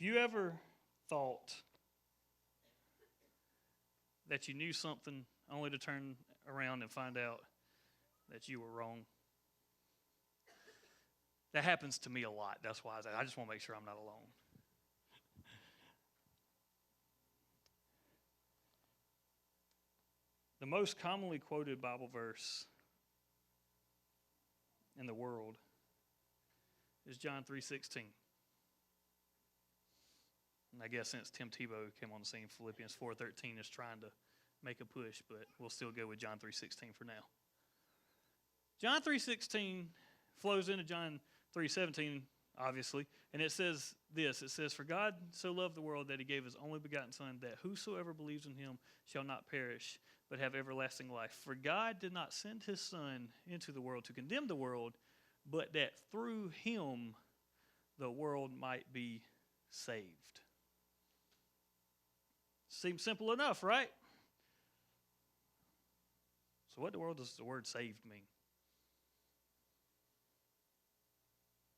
you ever thought that you knew something only to turn around and find out that you were wrong? That happens to me a lot. That's why I just want to make sure I'm not alone. The most commonly quoted Bible verse in the world is John 3:16. And I guess since Tim Tebow came on the scene, Philippians 4:13 is trying to make a push, but we'll still go with John 3:16 for now. John 3:16 flows into John 3:17, obviously, and it says this. It says, "For God so loved the world that he gave his only begotten Son, that whosoever believes in him shall not perish, but have everlasting life. For God did not send his Son into the world to condemn the world, but that through him the world might be saved." Seems simple enough, right? So what in the world does the word saved mean?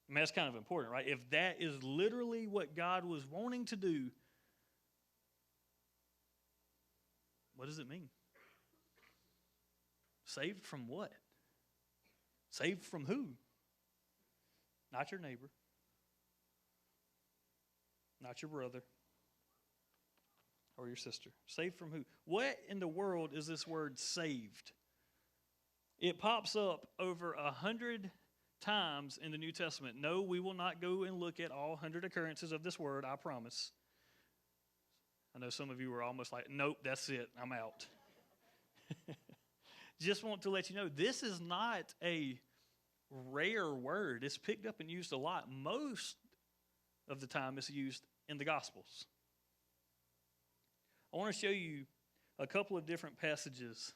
I mean, that's kind of important, right? If that is literally what God was wanting to do, what does it mean? Saved from what? Saved from who? Not your neighbor. Not your brother. Or your sister. Saved from who? What in the world is this word saved? It pops up over 100 times in the New Testament. No, we will not go and look at all 100 occurrences of this word, I promise. I know some of you were almost like, nope, that's it, I'm out. Just want to let you know, this is not a rare word. It's picked up and used a lot. Most of the time it's used in the Gospels. I want to show you a couple of different passages,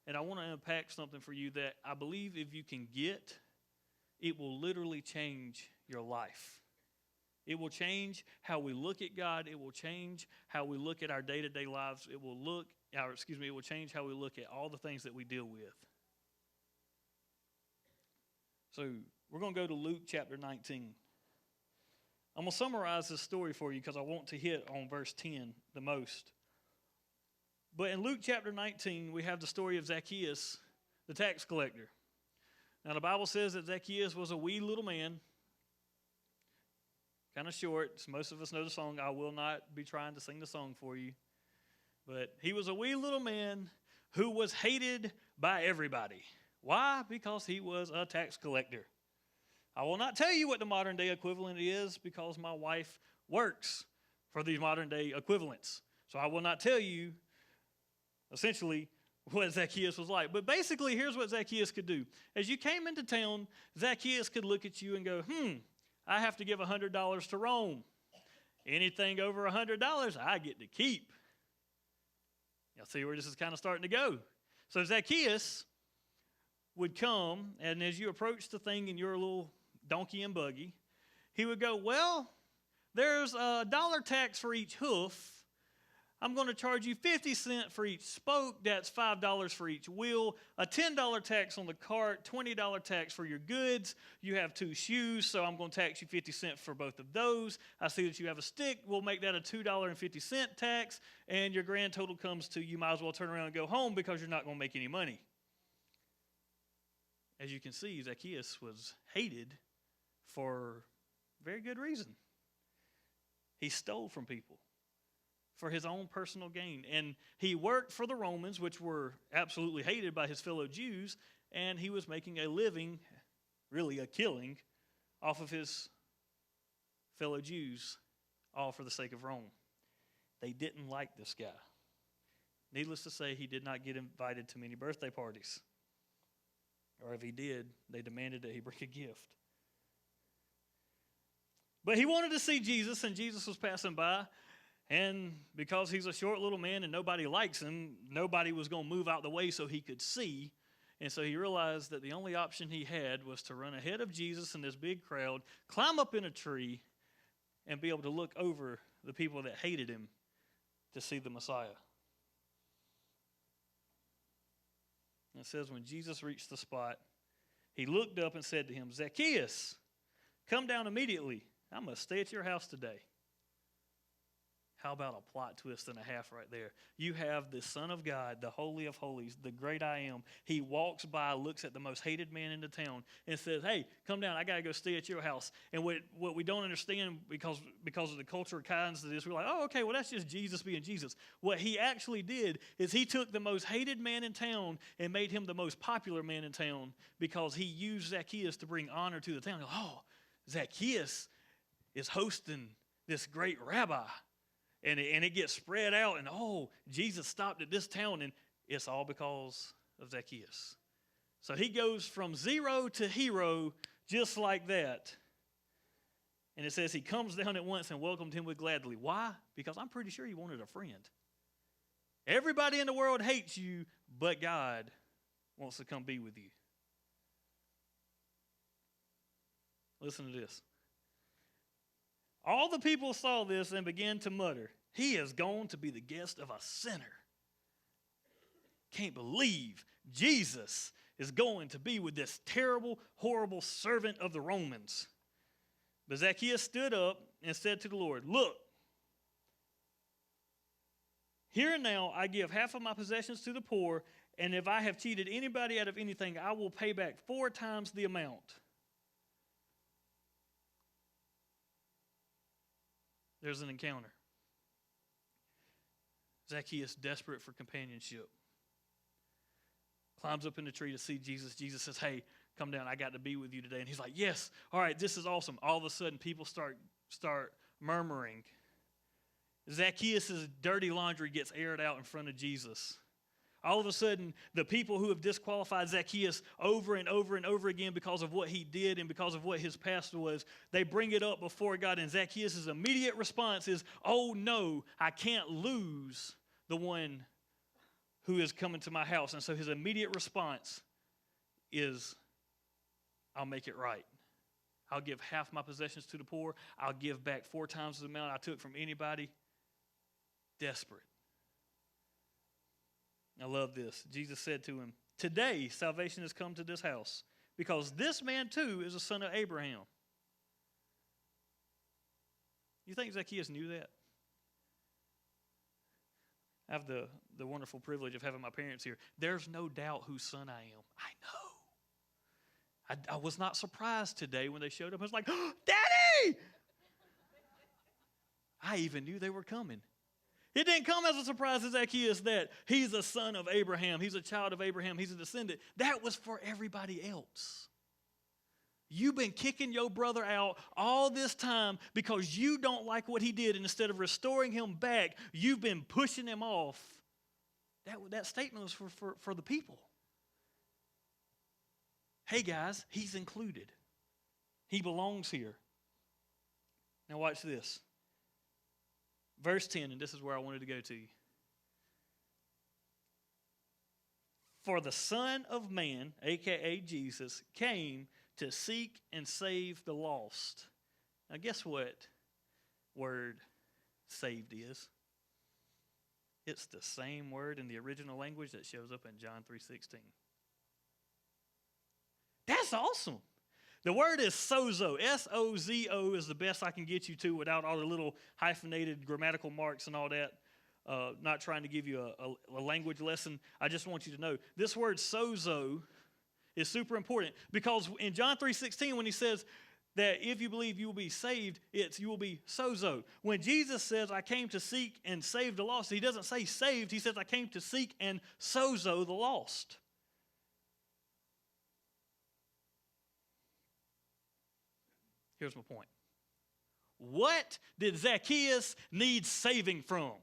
and I want to unpack something for you that I believe if you can get, it will literally change your life. It will change how we look at God. It will change how we look at our day-to-day lives. It will change how we look at all the things that we deal with. So we're going to go to Luke chapter 19. I'm going to summarize this story for you because I want to hit on verse 10 the most. But in Luke chapter 19, we have the story of Zacchaeus, the tax collector. Now, the Bible says that Zacchaeus was a wee little man, kind of short. So most of us know the song. I will not be trying to sing the song for you. But he was a wee little man who was hated by everybody. Why? Because he was a tax collector. I will not tell you what the modern day equivalent is because my wife works for these modern day equivalents. So I will not tell you essentially what Zacchaeus was like. But basically, here's what Zacchaeus could do. As you came into town, Zacchaeus could look at you and go, I have to give $100 to Rome. Anything over $100, I get to keep. Y'all see where this is kind of starting to go. So Zacchaeus would come, and as you approach the thing in your little donkey and buggy, he would go, well, there's a $1 tax for each hoof. I'm going to charge you 50 cents for each spoke. That's $5 for each wheel. A $10 tax on the cart, $20 tax for your goods. You have 2 shoes, so I'm going to tax you 50 cents for both of those. I see that you have a stick. We'll make that a $2.50 tax, and your grand total comes to you might as well turn around and go home because you're not going to make any money. As you can see, Zacchaeus was hated for very good reason. He stole from people for his own personal gain. And he worked for the Romans, which were absolutely hated by his fellow Jews, and he was making a living, really a killing, off of his fellow Jews, all for the sake of Rome. They didn't like this guy. Needless to say, he did not get invited to many birthday parties. Or if he did, they demanded that he bring a gift. But he wanted to see Jesus, and Jesus was passing by. And because he's a short little man and nobody likes him, nobody was going to move out the way so he could see. And so he realized that the only option he had was to run ahead of Jesus in this big crowd, climb up in a tree, and be able to look over the people that hated him to see the Messiah. And it says when Jesus reached the spot, he looked up and said to him, Zacchaeus, come down immediately. I must stay at your house today. How about a plot twist and a half right there? You have the Son of God, the Holy of Holies, the great I am. He walks by, looks at the most hated man in the town, and says, hey, come down. I got to go stay at your house. And what we don't understand because of the culture kinds of this, we're like, oh, okay, well, that's just Jesus being Jesus. What he actually did is he took the most hated man in town and made him the most popular man in town because he used Zacchaeus to bring honor to the town. Oh, Zacchaeus is hosting this great rabbi. And it gets spread out, and Jesus stopped at this town, and it's all because of Zacchaeus. So he goes from zero to hero just like that. And it says he comes down at once and welcomed him with gladly. Why? Because I'm pretty sure he wanted a friend. Everybody in the world hates you, but God wants to come be with you. Listen to this. All the people saw this and began to mutter, he is going to be the guest of a sinner. Can't believe Jesus is going to be with this terrible, horrible servant of the Romans. But Zacchaeus stood up and said to the Lord, look, here and now I give half of my possessions to the poor, and if I have cheated anybody out of anything, I will pay back 4 times the amount. There's an encounter. Zacchaeus, desperate for companionship, climbs up in the tree to see Jesus. Jesus says, hey, come down. I got to be with you today. And he's like, yes, all right, this is awesome. All of a sudden, people start murmuring. Zacchaeus' dirty laundry gets aired out in front of Jesus. All of a sudden, the people who have disqualified Zacchaeus over and over and over again because of what he did and because of what his past was, they bring it up before God, and Zacchaeus' immediate response is, oh no, I can't lose the one who is coming to my house. And so his immediate response is, I'll make it right. I'll give half my possessions to the poor. I'll give back 4 times the amount I took from anybody. Desperate. I love this. Jesus said to him, today salvation has come to this house, because this man too is a son of Abraham. You think Zacchaeus knew that? I have the wonderful privilege of having my parents here. There's no doubt whose son I am. I know. I was not surprised today when they showed up. I was like, oh, Daddy! I even knew they were coming. It didn't come as a surprise to Zacchaeus that he's a son of Abraham. He's a child of Abraham. He's a descendant. That was for everybody else. You've been kicking your brother out all this time because you don't like what he did. And instead of restoring him back, you've been pushing him off. That statement was for the people. Hey, guys, he's included. He belongs here. Now watch this. Verse 10, and this is where I wanted to go to. For the Son of Man, a.k.a. Jesus, came to seek and save the lost. Now guess what word saved is? It's the same word in the original language that shows up in John 3:16. That's awesome. The word is sozo. S-O-Z-O is the best I can get you to without all the little hyphenated grammatical marks and all that. Not trying to give you a language lesson. I just want you to know this word sozo is super important, because in John 3:16 when he says that if you believe you will be saved, it's you will be sozo. When Jesus says I came to seek and save the lost, he doesn't say saved. He says I came to seek and sozo the lost. Here's my point. What did Zacchaeus need saving from?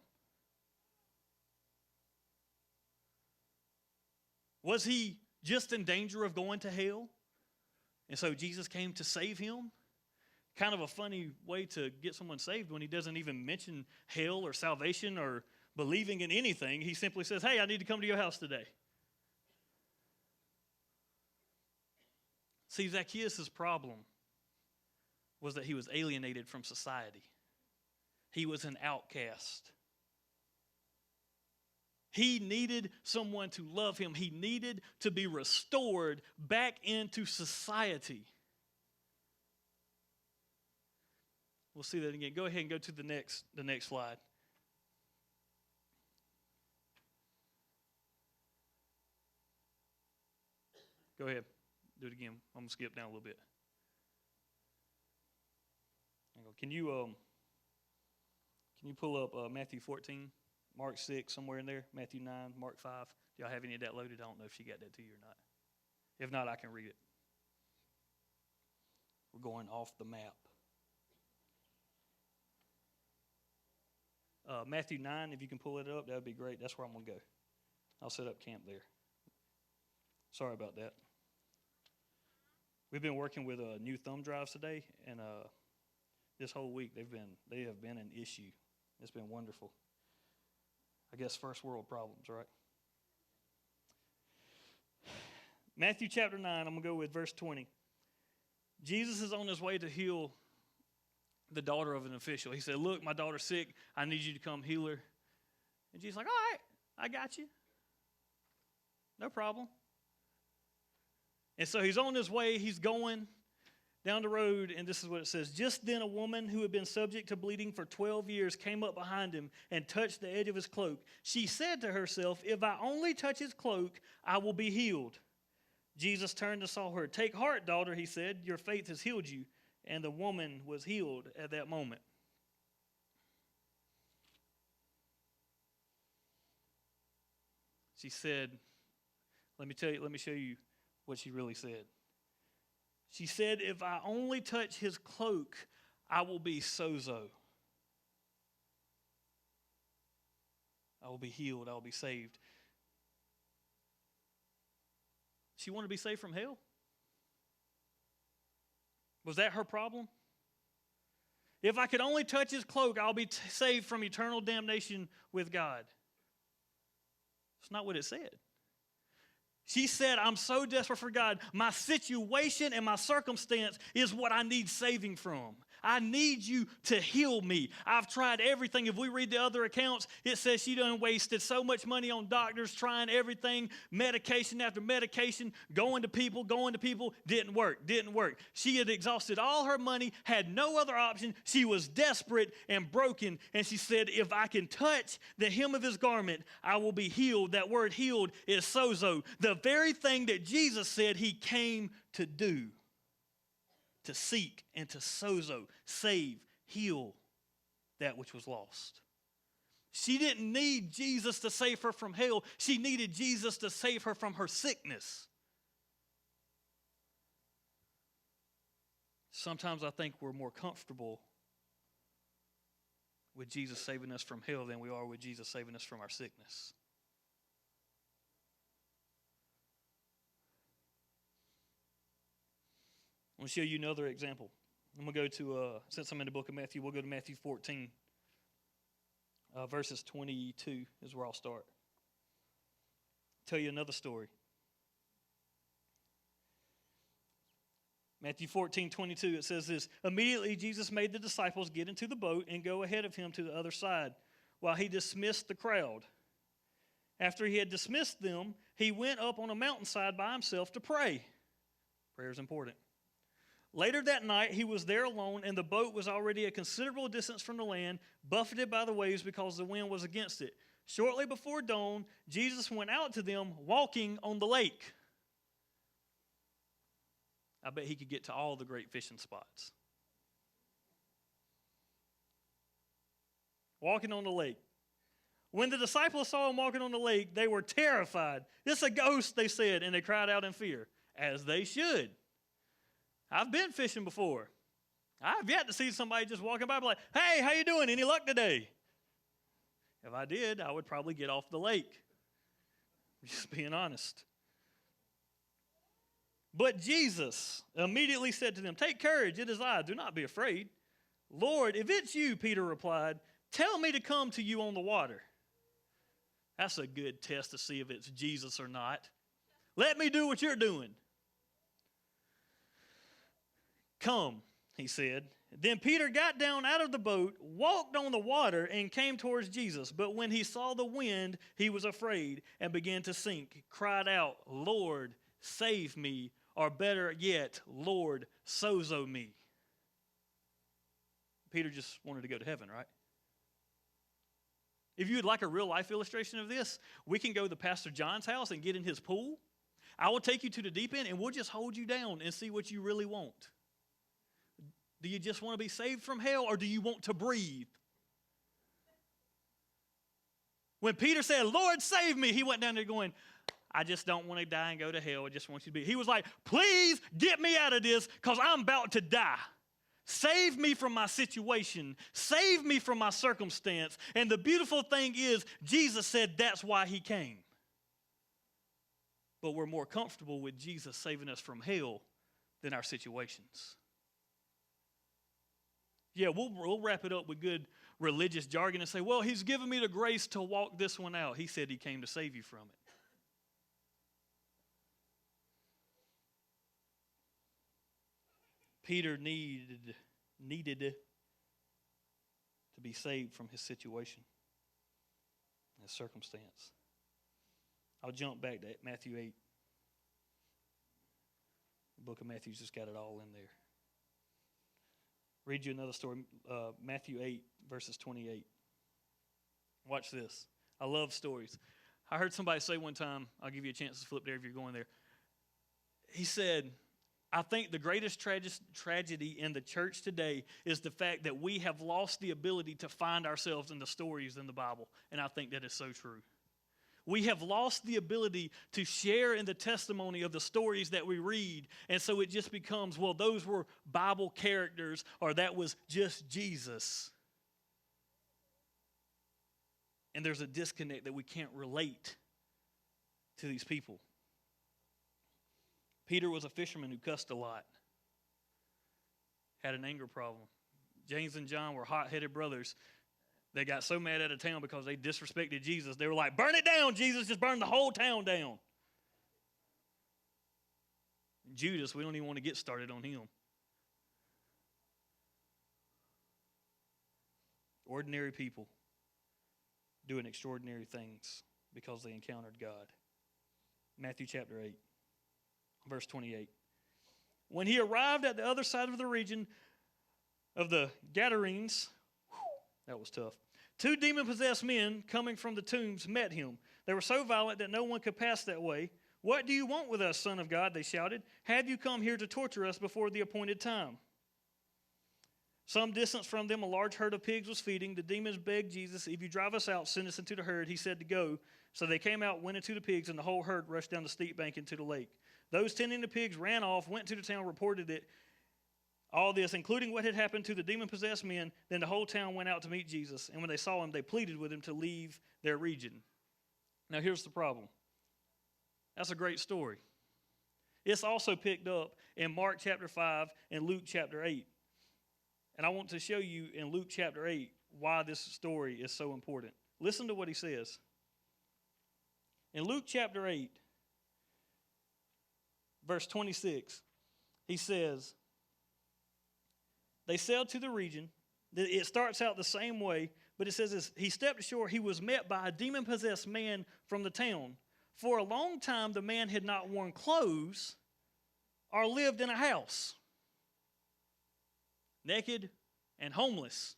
Was he just in danger of going to hell? And so Jesus came to save him? Kind of a funny way to get someone saved when he doesn't even mention hell or salvation or believing in anything. He simply says, hey, I need to come to your house today. See, Zacchaeus' problem was that he was alienated from society. He was an outcast. He needed someone to love him. He needed to be restored back into society. We'll see that again. Go ahead and go to the next slide. Go ahead. Do it again. I'm going to skip down a little bit. Can you pull up Matthew 14, Mark 6, somewhere in there? Matthew 9, Mark 5. Do y'all have any of that loaded? I don't know if she got that to you or not. If not, I can read it. We're going off the map. Matthew 9, if you can pull it up, that would be great. That's where I'm going to go. I'll set up camp there. Sorry about that. We've been working with new thumb drives today, and this whole week they have been an issue. It's been wonderful. I guess first world problems, right? Matthew chapter 9, I'm going to go with verse 20. Jesus is on his way to heal the daughter of an official. He said, look, my daughter's sick. I need you to come heal her. And Jesus like, all right, I got you. No problem. And so he's on his way. He's going down the road, and this is what it says. Just then a woman who had been subject to bleeding for 12 years came up behind him and touched the edge of his cloak. She said to herself, if I only touch his cloak, I will be healed. Jesus turned and saw her. Take heart, daughter, he said. Your faith has healed you. And the woman was healed at that moment. She said, let me show you what she really said. She said, if I only touch his cloak, I will be sozo. I will be healed. I will be saved. She wanted to be saved from hell? Was that her problem? If I could only touch his cloak, I'll be saved from eternal damnation with God. That's not what it said. She said, I'm so desperate for God. My situation and my circumstance is what I need saving from. I need you to heal me. I've tried everything. If we read the other accounts, it says she done wasted so much money on doctors, trying everything, medication after medication, going to people, didn't work. She had exhausted all her money, had no other option. She was desperate and broken, and she said, if I can touch the hem of his garment, I will be healed. That word healed is sozo, the very thing that Jesus said he came to do. To seek and to sozo, save, heal that which was lost. She didn't need Jesus to save her from hell. She needed Jesus to save her from her sickness. Sometimes I think we're more comfortable with Jesus saving us from hell than we are with Jesus saving us from our sickness. I'm going to show you another example. I'm going to go to, since I'm in the book of Matthew, we'll go to Matthew 14. Verses 22 is where I'll start. Tell you another story. Matthew 14:22, it says this. Immediately Jesus made the disciples get into the boat and go ahead of him to the other side, while he dismissed the crowd. After he had dismissed them, he went up on a mountainside by himself to pray. Prayer is important. Later that night, he was there alone, and the boat was already a considerable distance from the land, buffeted by the waves because the wind was against it. Shortly before dawn, Jesus went out to them walking on the lake. I bet he could get to all the great fishing spots. Walking on the lake. When the disciples saw him walking on the lake, they were terrified. It's a ghost, they said, and they cried out in fear, as they should. I've been fishing before. I've yet to see somebody just walking by and be like, hey, how you doing? Any luck today? If I did, I would probably get off the lake. Just being honest. But Jesus immediately said to them, take courage, it is I, do not be afraid. Lord, if it's you, Peter replied, tell me to come to you on the water. That's a good test to see if it's Jesus or not. Let me do what you're doing. Come, he said. Then Peter got down out of the boat, walked on the water, and came towards Jesus. But when he saw the wind, he was afraid and began to sink, cried out, Lord, save me, or better yet, Lord, sozo me. Peter just wanted to go to heaven, right? If you would like a real life illustration of this, we can go to Pastor John's house and get in his pool. I will take you to the deep end and we'll just hold you down and see what you really want. Do you just want to be saved from hell, or do you want to breathe? When Peter said, Lord, save me, he went down there going, I just don't want to die and go to hell. I just want you to be. He was like, please get me out of this because I'm about to die. Save me from my situation. Save me from my circumstance. And the beautiful thing is, Jesus said that's why he came. But we're more comfortable with Jesus saving us from hell than our situations. Yeah, we'll wrap it up with good religious jargon and say, well, he's given me the grace to walk this one out. He said he came to save you from it. Peter needed to be saved from his situation, his circumstance. I'll jump back to Matthew 8. The book of Matthew's just got it all in there. Read you another story, Matthew 8, verses 28. Watch this. I love stories. I heard somebody say one time, I'll give you a chance to flip there if you're going there. He said, I think the greatest tragedy in the church today is the fact that we have lost the ability to find ourselves in the stories in the Bible. And I think that is so true. We have lost the ability to share in the testimony of the stories that we read. And so it just becomes, well, those were Bible characters, or that was just Jesus. And there's a disconnect that we can't relate to these people. Peter was a fisherman who cussed a lot, had an anger problem. James and John were hot-headed brothers. They got so mad out of town because they disrespected Jesus. They were like, burn it down, Jesus. Just burn the whole town down. Judas, we don't even want to get started on him. Ordinary people doing extraordinary things because they encountered God. Matthew chapter 8, verse 28. When he arrived at the other side of the region of the Gadarenes, that was tough. 2 demon-possessed men coming from the tombs met him. They were so violent that no one could pass that way. What do you want with us, Son of God? They shouted. Have you come here to torture us before the appointed time? Some distance from them, a large herd of pigs was feeding. The demons begged Jesus, if you drive us out, send us into the herd. He said to go. So they came out, went into the pigs, and the whole herd rushed down the steep bank into the lake. Those tending the pigs ran off, went to the town, reported it. All this, including what had happened to the demon-possessed men, then the whole town went out to meet Jesus. And when they saw him, they pleaded with him to leave their region. Now, here's the problem. That's a great story. It's also picked up in Mark chapter 5 and Luke chapter 8. And I want to show you in Luke chapter 8 why this story is so important. Listen to what he says. In Luke chapter 8, verse 26, he says, they sailed to the region. It starts out the same way, but it says this, he stepped ashore. He was met by a demon-possessed man from the town. For a long time, the man had not worn clothes or lived in a house, naked and homeless.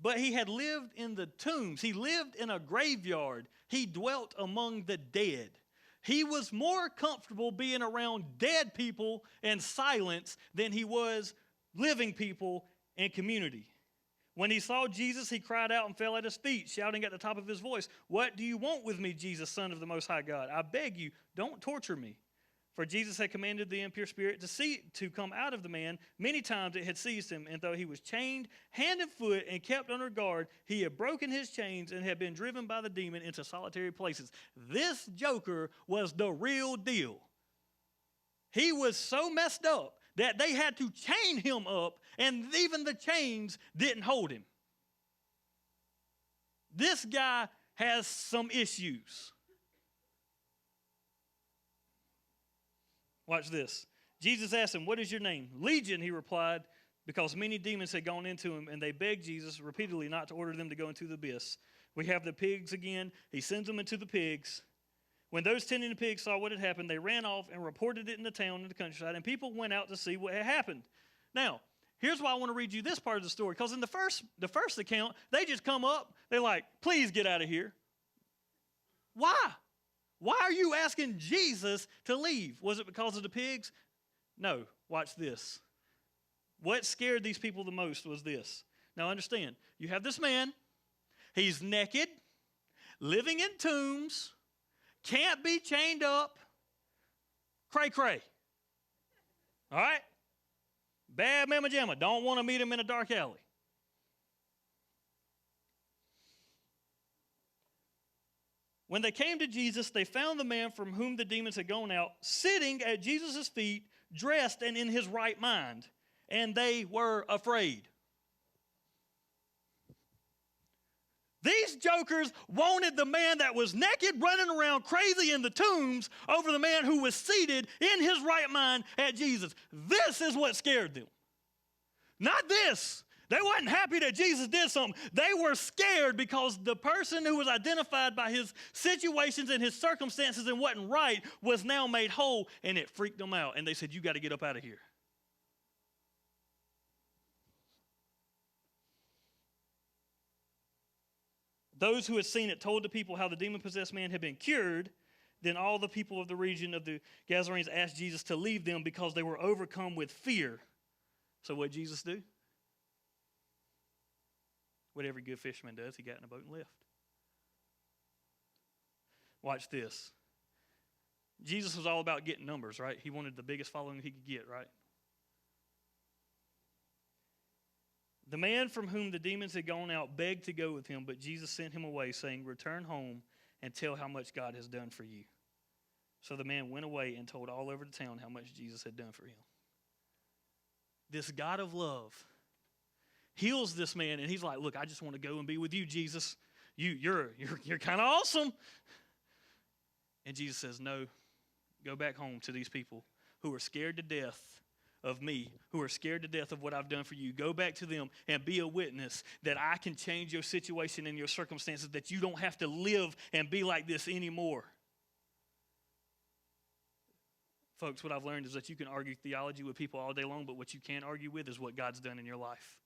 But he had lived in the tombs. He lived in a graveyard. He dwelt among the dead. He was more comfortable being around dead people and silence than he was living people and community. When he saw Jesus, he cried out and fell at his feet, shouting at the top of his voice, "What do you want with me, Jesus, Son of the Most High God? I beg you, don't torture me." For Jesus had commanded the impure spirit to come out of the man. Many times it had seized him, and though he was chained hand and foot and kept under guard, he had broken his chains and had been driven by the demon into solitary places. This joker was the real deal. He was so messed up that they had to chain him up, and even the chains didn't hold him. This guy has some issues. Watch this. Jesus asked him, "What is your name?" "Legion," he replied, because many demons had gone into him, and they begged Jesus repeatedly not to order them to go into the abyss. We have the pigs again. He sends them into the pigs. When those tending the pigs saw what had happened, they ran off and reported it in the town and the countryside, and people went out to see what had happened. Now, here's why I want to read you this part of the story, because in the first account, they just come up, they're like, "Please get out of here." Why? Why are you asking Jesus to leave? Was it because of the pigs? No. Watch this. What scared these people the most was this. Now understand, you have this man. He's naked, living in tombs, can't be chained up. Cray cray. All right? Bad mamma jamma. Don't want to meet him in a dark alley. When they came to Jesus, they found the man from whom the demons had gone out sitting at Jesus' feet, dressed and in his right mind, and they were afraid. These jokers wanted the man that was naked, running around crazy in the tombs, over the man who was seated in his right mind at Jesus. This is what scared them. Not this. They weren't happy that Jesus did something. They were scared because the person who was identified by his situations and his circumstances and wasn't right was now made whole, and it freaked them out. And they said, you got to get up out of here. Those who had seen it told the people how the demon-possessed man had been cured. Then all the people of the region of the Gadarenes asked Jesus to leave them because they were overcome with fear. So what did Jesus do? What every good fisherman does, he got in a boat and left. Watch this. Jesus was all about getting numbers, right? He wanted the biggest following he could get, right? The man from whom the demons had gone out begged to go with him, but Jesus sent him away, saying, return home and tell how much God has done for you. So the man went away and told all over the town how much Jesus had done for him. This God of love heals this man, and he's like, look, I just want to go and be with you, Jesus. You're kind of awesome. And Jesus says, no, go back home to these people who are scared to death of me, who are scared to death of what I've done for you. Go back to them and be a witness that I can change your situation and your circumstances, that you don't have to live and be like this anymore. Folks, what I've learned is that you can argue theology with people all day long, but what you can't argue with is what God's done in your life.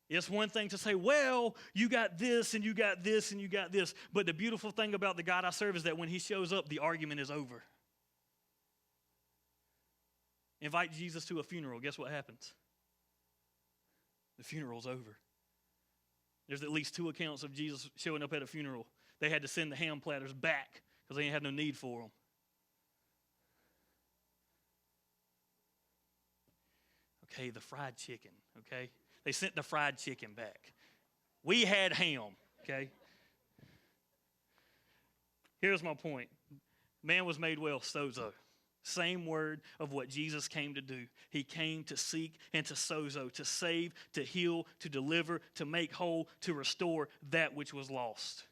It's one thing to say, well, you got this and you got this and you got this. But the beautiful thing about the God I serve is that when he shows up, the argument is over. Invite Jesus to a funeral. Guess what happens? The funeral's over. There's at least 2 accounts of Jesus showing up at a funeral. They had to send the ham platters back because they didn't have no need for them. Okay, the fried chicken, okay? They sent the fried chicken back. We had ham, okay? Here's my point. Man was made well, sozo. Same word of what Jesus came to do. He came to seek and to sozo, to save, to heal, to deliver, to make whole, to restore that which was lost.